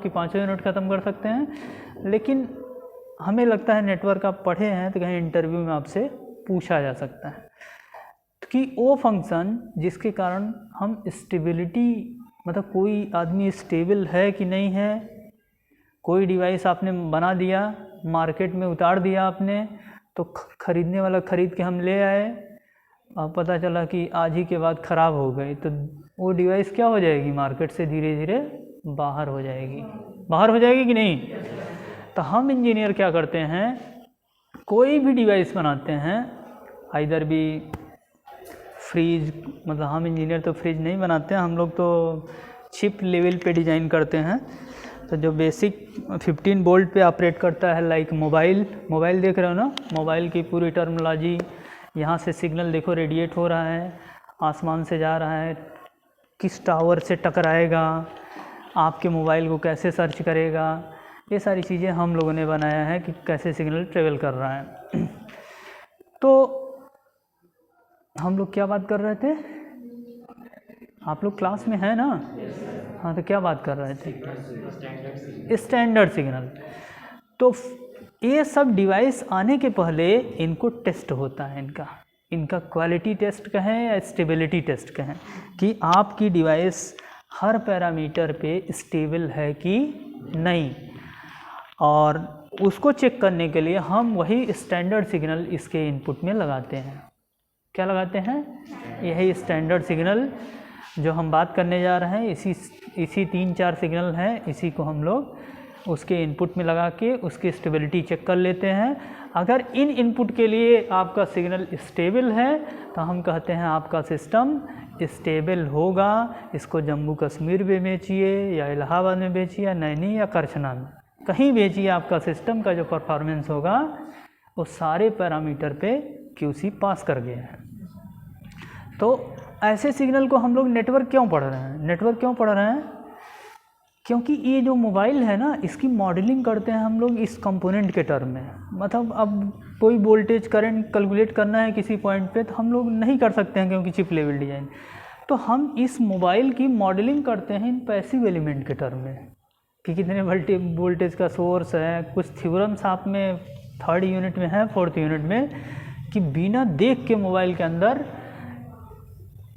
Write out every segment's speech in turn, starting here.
आपकी 5 यूनिट ख़त्म कर सकते हैं। लेकिन हमें लगता है नेटवर्क आप पढ़े हैं तो कहीं इंटरव्यू में आपसे पूछा जा सकता है कि वो फंक्शन जिसके कारण हम स्टेबिलिटी, मतलब कोई आदमी स्टेबल है कि नहीं है, कोई डिवाइस आपने बना दिया, मार्केट में उतार दिया आपने, तो ख़रीदने वाला ख़रीद के हम ले आए और पता चला कि आज ही के बाद ख़राब हो गई, तो वो डिवाइस क्या हो जाएगी, मार्केट से धीरे धीरे बाहर हो जाएगी। बाहर हो जाएगी कि नहीं? तो हम इंजीनियर क्या करते हैं, कोई भी डिवाइस बनाते हैं, आइदर भी फ्रिज, मतलब हम इंजीनियर तो फ्रिज नहीं बनाते हैं, हम लोग तो चिप लेवल पे डिज़ाइन करते हैं। तो जो बेसिक 15 वोल्ट पे ऑपरेट करता है, लाइक मोबाइल देख रहे हो ना, मोबाइल की पूरी टर्मिनोलॉजी, यहाँ से सिग्नल देखो रेडिएट हो रहा है, आसमान से जा रहा है, किस टावर से टकराएगा, आपके मोबाइल को कैसे सर्च करेगा, ये सारी चीज़ें हम लोगों ने बनाया है कि कैसे सिग्नल ट्रेवल कर रहा है। तो हम लोग क्या बात कर रहे थे, आप लोग क्लास में है ना? हाँ, तो क्या बात कर रहे थे? Standard signal. तो ये सब डिवाइस आने के पहले इनको टेस्ट होता है, इनका क्वालिटी टेस्ट कहें या स्टेबिलिटी टेस्ट कहें, कि आपकी डिवाइस हर पैरामीटर पे स्टेबल है कि नहीं। और उसको चेक करने के लिए हम वही स्टैंडर्ड सिग्नल इसके इनपुट में लगाते हैं। क्या लगाते हैं? यही स्टैंडर्ड सिग्नल जो हम बात करने जा रहे हैं, इसी 3-4 सिग्नल हैं, इसी को हम लोग उसके इनपुट में लगा के उसकी स्टेबिलिटी चेक कर लेते हैं। अगर इन इनपुट के लिए आपका सिग्नल स्टेबल है तो हम कहते हैं आपका सिस्टम स्टेबल होगा। इसको जम्मू कश्मीर में बेचिए या इलाहाबाद में बेचिए या नैनी या करछना में, कहीं बेचिए, आपका सिस्टम का जो परफॉर्मेंस होगा वो सारे पैरामीटर पे QC पास कर गया है। तो ऐसे सिग्नल को हम लोग नेटवर्क क्यों पढ़ रहे हैं? नेटवर्क क्यों पढ़ रहे हैं? क्योंकि ये जो मोबाइल है ना, इसकी मॉडलिंग करते हैं हम लोग इस कंपोनेंट के टर्म में। मतलब अब कोई वोल्टेज करंट कैलकुलेट करना है किसी पॉइंट पे, तो हम लोग नहीं कर सकते हैं क्योंकि चिप लेवल डिज़ाइन। तो हम इस मोबाइल की मॉडलिंग करते हैं इन पैसिव एलिमेंट के टर्म में, कि कितने वोल्टेज का सोर्स है। कुछ थ्योरम्स आप में 3rd यूनिट में है, 4th यूनिट में, कि बिना देख के मोबाइल के अंदर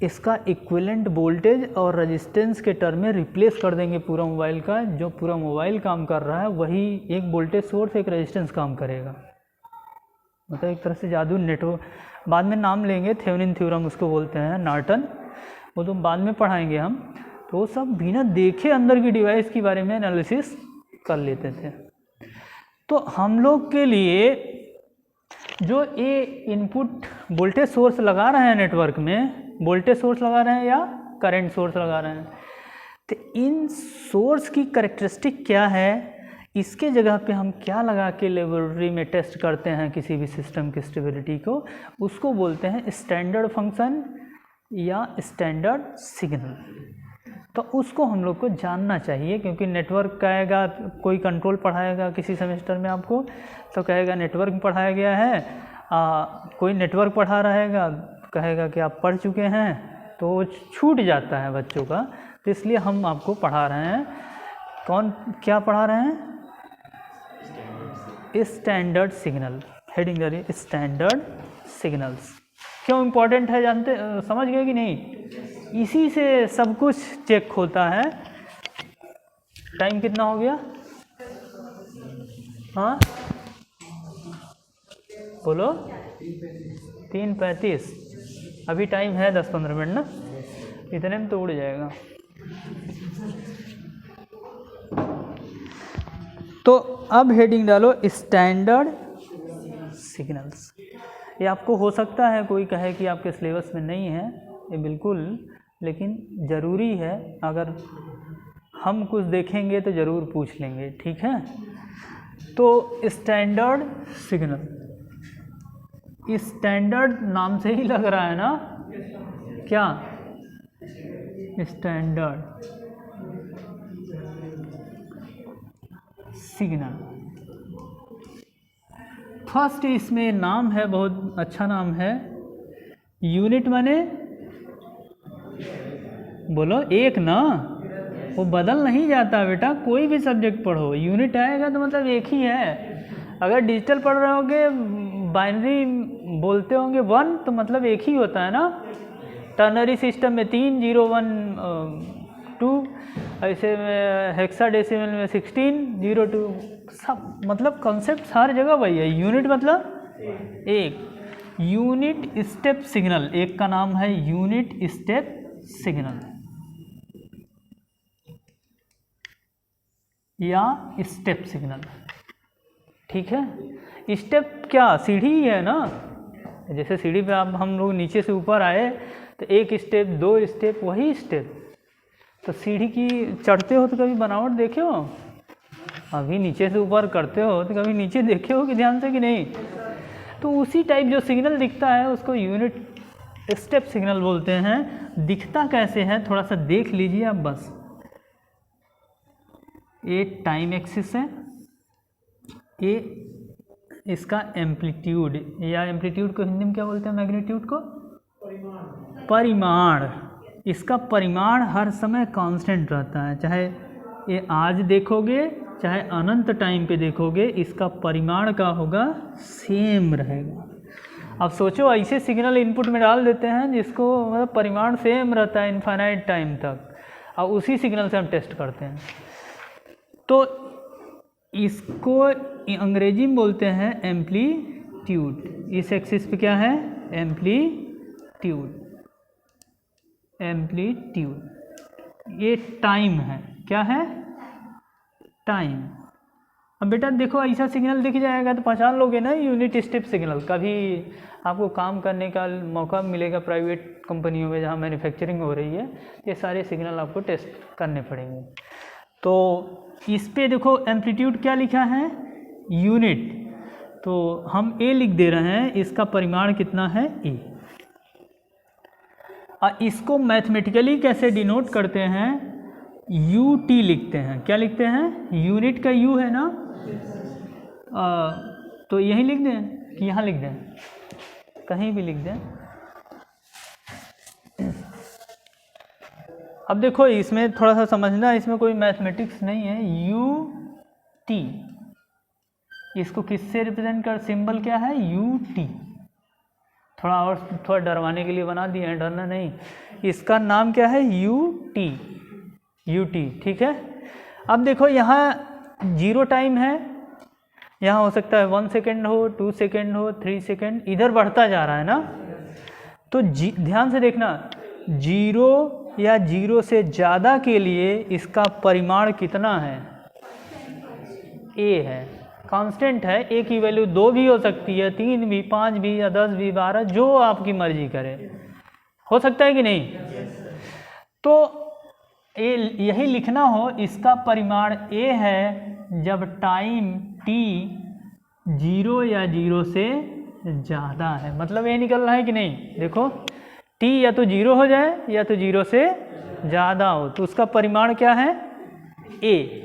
इसका इक्विवेलेंट वोल्टेज और रेजिस्टेंस के टर्म में रिप्लेस कर देंगे पूरा मोबाइल का। जो पूरा मोबाइल काम कर रहा है वही एक वोल्टेज सोर्स, एक रेजिस्टेंस काम करेगा। मतलब एक तरह से जादू नेटवर्क, बाद में नाम लेंगे, थेवेनिन थ्योरम उसको बोलते हैं, नॉर्टन, वो तो बाद में पढ़ाएंगे हम। तो वो सब बिना देखे अंदर की डिवाइस के बारे में एनालिसिस कर लेते थे। तो हम लोग के लिए जो ये इनपुट वोल्टेज सोर्स लगा रहे हैं नेटवर्क में, वोल्टेज सोर्स लगा रहे हैं या करंट सोर्स लगा रहे हैं, तो इन सोर्स की कैरेक्टरिस्टिक क्या है, इसके जगह पे हम क्या लगा के लेबोरेटरी में टेस्ट करते हैं किसी भी सिस्टम की स्टेबिलिटी को, उसको बोलते हैं स्टैंडर्ड फंक्शन या स्टैंडर्ड सिग्नल। तो उसको हम लोग को जानना चाहिए, क्योंकि नेटवर्क कहेगा, कोई कंट्रोल पढ़ाएगा किसी सेमेस्टर में आपको, तो कहेगा नेटवर्क पढ़ाया गया है, कोई नेटवर्क पढ़ा रहेगा, कहेगा कि आप पढ़ चुके हैं, तो वो छूट जाता है बच्चों का। तो इसलिए हम आपको पढ़ा रहे हैं। क्या पढ़ा रहे हैं? स्टैंडर्ड सिग्नल, हेडिंग दे स्टैंडर्ड सिग्नल्स। क्यों इम्पोर्टेंट है जानते, समझ गए कि नहीं? इसी से सब कुछ चेक होता है। टाइम कितना हो गया? हाँ बोलो, 3:35। अभी टाइम है 10-15 मिनट ना, इतने में तो उड़ जाएगा। तो अब हेडिंग डालो स्टैंडर्ड सिग्नल्स। ये आपको हो सकता है कोई कहे कि आपके सिलेबस में नहीं है, ये बिल्कुल, लेकिन ज़रूरी है। अगर हम कुछ देखेंगे तो ज़रूर पूछ लेंगे, ठीक है? तो स्टैंडर्ड सिग्नल, स्टैंडर्ड नाम से ही लग रहा है ना, क्या स्टैंडर्ड सिग्नल। फर्स्ट इसमें नाम है, बहुत अच्छा नाम है, यूनिट माने बोलो एक ना, वो बदल नहीं जाता बेटा, कोई भी सब्जेक्ट पढ़ो यूनिट आएगा तो मतलब एक ही है। अगर डिजिटल पढ़ रहे होगे, बाइनरी बोलते होंगे 1 तो मतलब एक ही होता है ना। टर्नरी सिस्टम में 3 0 1 2, ऐसे में हेक्साडेसिमल में 16 0 2, सब मतलब कॉन्सेप्ट हर जगह वही है। यूनिट मतलब एक, यूनिट स्टेप सिग्नल, एक का नाम है यूनिट स्टेप सिग्नल या स्टेप सिग्नल, ठीक है। स्टेप क्या, सीढ़ी ही है ना। जैसे सीढ़ी पे आप हम लोग नीचे से ऊपर आए तो एक स्टेप 2 स्टेप, वही स्टेप। तो सीढ़ी की चढ़ते हो तो कभी बनावट देखे हो, अभी नीचे से ऊपर करते हो तो कभी नीचे देखे हो कि ध्यान से कि नहीं। तो उसी टाइप जो सिग्नल दिखता है उसको यूनिट स्टेप सिग्नल बोलते हैं। दिखता कैसे है थोड़ा सा देख लीजिए आप बस। ये टाइम एक्सिस है, ये इसका एम्पलीट्यूड, या एम्पलीट्यूड को हिंदी में क्या बोलते हैं, मैग्नीट्यूड को परिमाण। इसका परिमाण हर समय कांस्टेंट रहता है, चाहे ये आज देखोगे चाहे अनंत टाइम पे देखोगे, इसका परिमाण का होगा सेम रहेगा। अब सोचो ऐसे सिग्नल इनपुट में डाल देते हैं जिसको मतलब परिमाण सेम रहता है इनफाइनाइट टाइम तक, और उसी सिग्नल से हम टेस्ट करते हैं। तो इसको अंग्रेजी में बोलते हैं एम्पलीट्यूड। इस एक्सिस पे क्या है, एम्पलीट्यूड, एम्पलीट्यूड। ये टाइम है, क्या है, टाइम। अब बेटा देखो ऐसा सिग्नल दिख जाएगा तो पहचान लोगे ना यूनिट स्टेप सिग्नल। कभी आपको काम करने का मौका मिलेगा प्राइवेट कंपनियों में जहाँ मैन्युफैक्चरिंग हो रही है, ये सारे सिग्नल आपको टेस्ट करने पड़ेंगे। तो इस पे देखो एम्पलीट्यूड क्या लिखा है, यूनिट, तो हम ए लिख दे रहे हैं, इसका परिमाण कितना है, ए। और इसको मैथमेटिकली कैसे डिनोट करते हैं, यू टी लिखते हैं। क्या लिखते हैं, यूनिट का यू है ना, तो यहीं लिख दें कि यहाँ लिख दें, कहीं भी लिख दें। अब देखो इसमें थोड़ा सा समझना, इसमें कोई मैथमेटिक्स नहीं है। यू टी, इसको किससे रिप्रेजेंट कर, सिंबल क्या है, यू टी। थोड़ा डरवाने के लिए बना दिए हैं, डरना नहीं। इसका नाम क्या है, यू टी, यू टी, ठीक है। अब देखो यहाँ 0 टाइम है, यहाँ हो सकता है 1 सेकेंड हो, 2 सेकेंड हो, 3 सेकेंड, इधर बढ़ता जा रहा है ना। तो ध्यान से देखना, 0 या 0 से ज़्यादा के लिए इसका परिमाण कितना है, ए है, कांस्टेंट है। ए की वैल्यू 2 भी हो सकती है, 3 भी, 5 भी, या 10 भी, 12, जो आपकी मर्जी करे, हो सकता है कि नहीं। तो यही लिखना हो, इसका परिमाण ए है जब टाइम टी 0 या 0 से ज़्यादा है। मतलब ये निकल रहा है कि नहीं, देखो टी या तो 0 हो जाए या तो 0 से ज़्यादा हो, तो उसका परिमाण क्या है, ए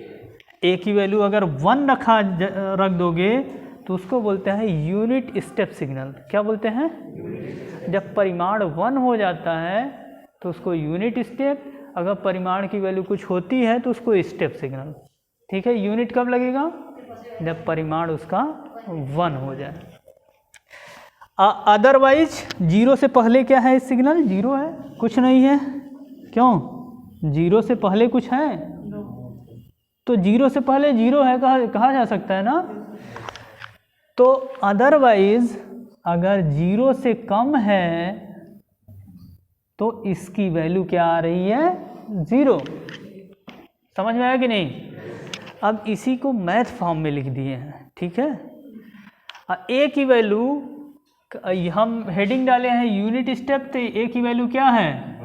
की वैल्यू अगर 1 रख दोगे तो उसको बोलते हैं यूनिट स्टेप सिग्नल। क्या बोलते हैं, जब परिमाण 1 हो जाता है तो उसको यूनिट स्टेप, अगर परिमाण की वैल्यू कुछ होती है तो उसको स्टेप सिग्नल, ठीक है। यूनिट कब लगेगा, जब परिमाण उसका 1 हो जाए। अदरवाइज 0 से पहले क्या है, सिग्नल 0 है, कुछ नहीं है। क्यों, 0 से पहले कुछ है, तो 0 से पहले 0 है कहा जा सकता है ना। तो अदरवाइज अगर 0 से कम है तो इसकी वैल्यू क्या आ रही है, 0। समझ में आया कि नहीं। अब इसी को मैथ फॉर्म में लिख दिए हैं, ठीक है। ए की वैल्यू, हम हेडिंग डाले हैं यूनिट स्टेप, तो ए की वैल्यू क्या है,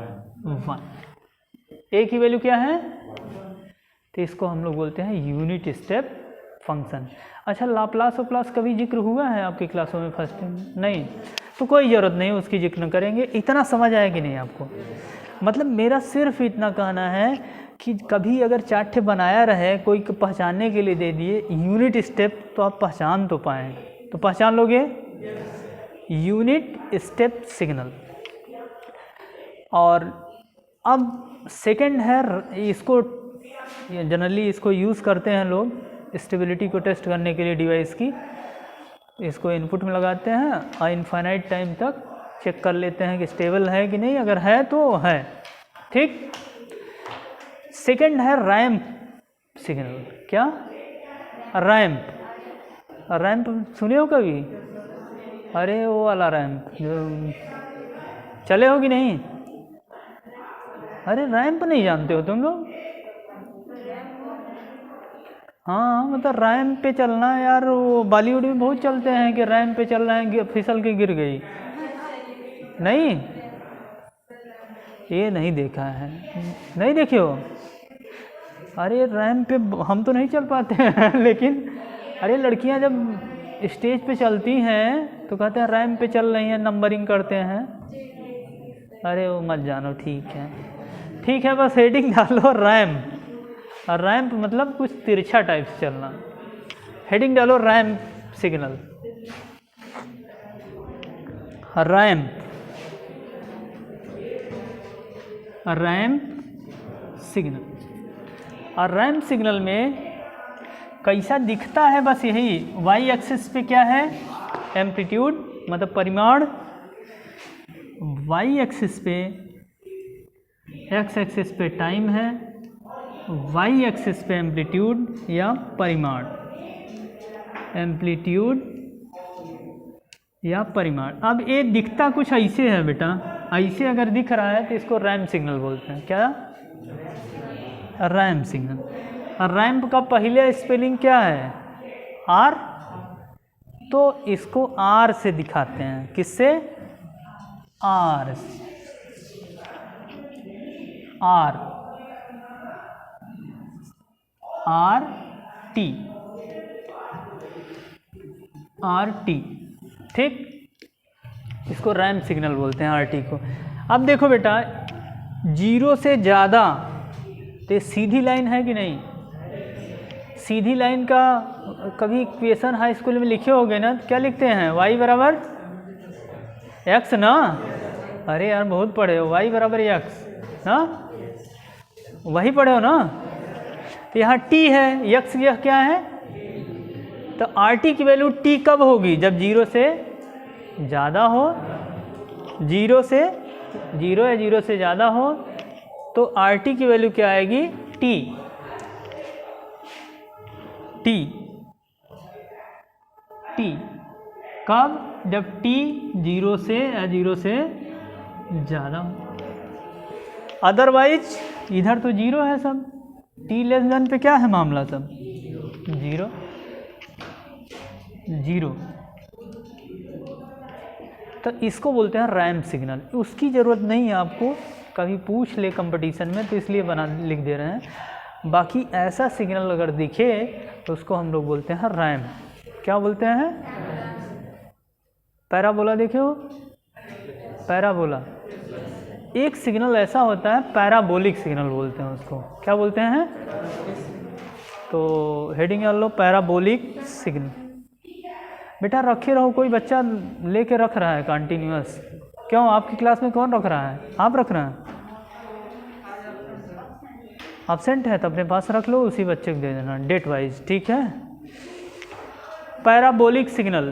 1। ए की वैल्यू क्या है, तो इसको हम लोग बोलते हैं यूनिट स्टेप फंक्शन। अच्छा, लाप्लास ओप्लास कभी जिक्र हुआ है आपकी क्लासों में फर्स्ट टाइम, नहीं, तो कोई ज़रूरत नहीं उसकी जिक्र करेंगे। इतना समझ आया कि नहीं आपको, मतलब मेरा सिर्फ इतना कहना है कि कभी अगर चार्ट बनाया रहे, कोई पहचानने के लिए दे दिए यूनिट स्टेप, तो आप पहचान तो पाएँ, तो पहचान लोगे यूनिट स्टेप सिग्नल। और अब सेकंड है, इसको ये जनरली इसको यूज़ करते हैं लोग स्टेबिलिटी को टेस्ट करने के लिए डिवाइस की। इसको इनपुट में लगाते हैं और इनफाइनाइट टाइम तक चेक कर लेते हैं कि स्टेबल है कि नहीं, अगर है तो है। ठीक। सेकंड है रैंप सिग्नल। क्या? रैंप। रैंप सुने हो कभी? अरे वो वाला रैंप जो चले हो कि नहीं? अरे रैंप नहीं जानते हो तुम लोग? हाँ मतलब रैंप पे चलना यार, वो बॉलीवुड में बहुत चलते हैं कि रैंप पे चल रहे हैं, फिसल के गिर गई। नहीं, ये नहीं देखा है, नहीं देखे हो? अरे रैंप पे हम तो नहीं चल पाते हैं लेकिन अरे लड़कियां जब स्टेज पे चलती हैं तो कहते हैं रैंप पे चल रही हैं, नंबरिंग करते हैं। अरे वो मत जानो। ठीक है, ठीक है, बस हेडिंग डालो रैंप। और रैंप मतलब कुछ तिरछा टाइप से चलना। हेडिंग डालो ramp signal. Ramp, ramp signal. और रैंप सिग्नल में कैसा दिखता है, बस यही वाई एक्सिस पे क्या है? एम्पलीट्यूड मतलब परिमाण, वाई एक्सिस पे, एक्स एक्सिस पे टाइम है, वाई एक्सिस पे एम्पलीट्यूड या परिमाण, एम्पलीट्यूड या परिमाण। अब ये दिखता कुछ ऐसे है बेटा, ऐसे अगर दिख रहा है तो इसको रैंप सिग्नल बोलते हैं। क्या? Ramp signal. और रैंप का पहले स्पेलिंग क्या है? आर। तो इसको आर से दिखाते हैं। किससे? R. R, R T, R T. ठीक, इसको रैंप सिग्नल बोलते हैं, आर टी को। अब देखो बेटा, 0 से ज़्यादा तो सीधी लाइन है कि नहीं? सीधी लाइन का कभी इक्वेशन हाई स्कूल में लिखे होगे ना, क्या लिखते हैं? y बराबर x ना? अरे यार बहुत पढ़े हो, y बराबर x ना, वही पढ़े हो ना? तो यहाँ t है, x यह क्या है? तो RT की वैल्यू t कब होगी? जब 0 से ज़्यादा हो, 0 से 0 या 0 से ज़्यादा हो तो RT की वैल्यू क्या आएगी? t। t, t कब? जब t 0 से या 0 से ज़्यादा हो। अदरवाइज इधर तो 0 है सब, t लेस देन पे क्या है मामला? सब 0 0। तो इसको बोलते हैं रैंप सिग्नल। उसकी ज़रूरत नहीं है आपको, कभी पूछ ले कंपटीशन में तो इसलिए बना लिख दे रहे हैं। बाकी ऐसा सिग्नल अगर दिखे तो उसको हम लोग बोलते हैं रैंप। क्या बोलते हैं? पैराबोला देखे हो? पैराबोला एक सिग्नल ऐसा होता है, पैराबोलिक सिग्नल बोलते हैं उसको। क्या बोलते हैं? तो हेडिंग डाल लो पैराबोलिक सिग्नल। बेटा रखे रहो, कोई बच्चा लेके रख रहा है कंटिन्यूअस। क्यों? आपकी क्लास में कौन रख रहा है? आप रख रहे हैं? एब्सेंट है तो अपने पास रख लो, उसी बच्चे को दे देना डेट वाइज। ठीक है। पैराबोलिक सिग्नल,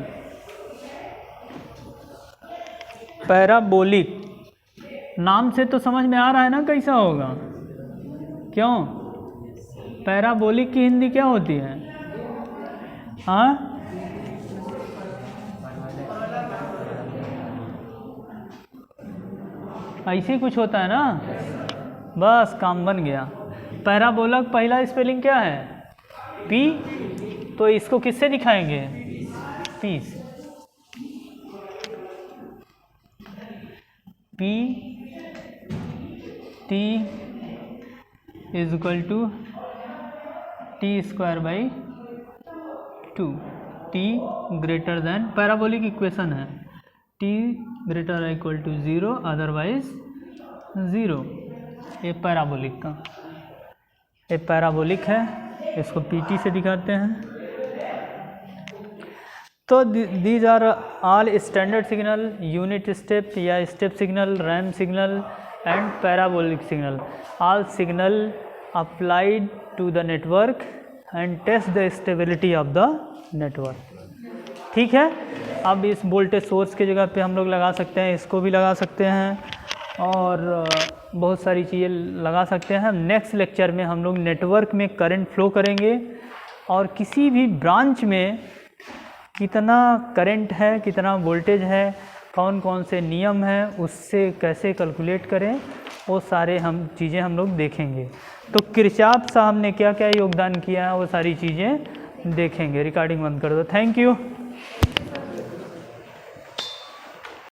पैराबोलिक नाम से तो समझ में आ रहा है ना कैसा होगा? क्यों? पैराबोलिक की हिंदी क्या होती है? हाँ, ऐसे ही कुछ होता है ना, बस काम बन गया। पैराबोला का पहला स्पेलिंग क्या है? पी। तो इसको किससे दिखाएंगे? पी से। P T is equal to T square by 2। T greater than, parabolic equation है, T greater equal to 0 otherwise 0। ये पैराबोलिक का, ये पैराबोलिक है, इसको पीटी से दिखाते हैं। तो these are all standard signal, unit step या step signal, ramp signal and parabolic signal. All signal applied to the network and test the stability of the network. ठीक है, अब इस वोल्टेज सोर्स के जगह पे हम लोग लगा सकते हैं, इसको भी लगा सकते हैं और बहुत सारी चीज़ें लगा सकते हैं। नेक्स्ट लेक्चर में हम लोग नेटवर्क में करंट फ्लो करेंगे और किसी भी ब्रांच में कितना करंट है, कितना वोल्टेज है, कौन कौन से नियम हैं, उससे कैसे कैलकुलेट करें, वो सारे चीज़ें हम लोग देखेंगे। तो किरचॉफ साहब ने क्या क्या योगदान किया है वो सारी चीज़ें देखेंगे। रिकॉर्डिंग बंद कर दो। Thank you.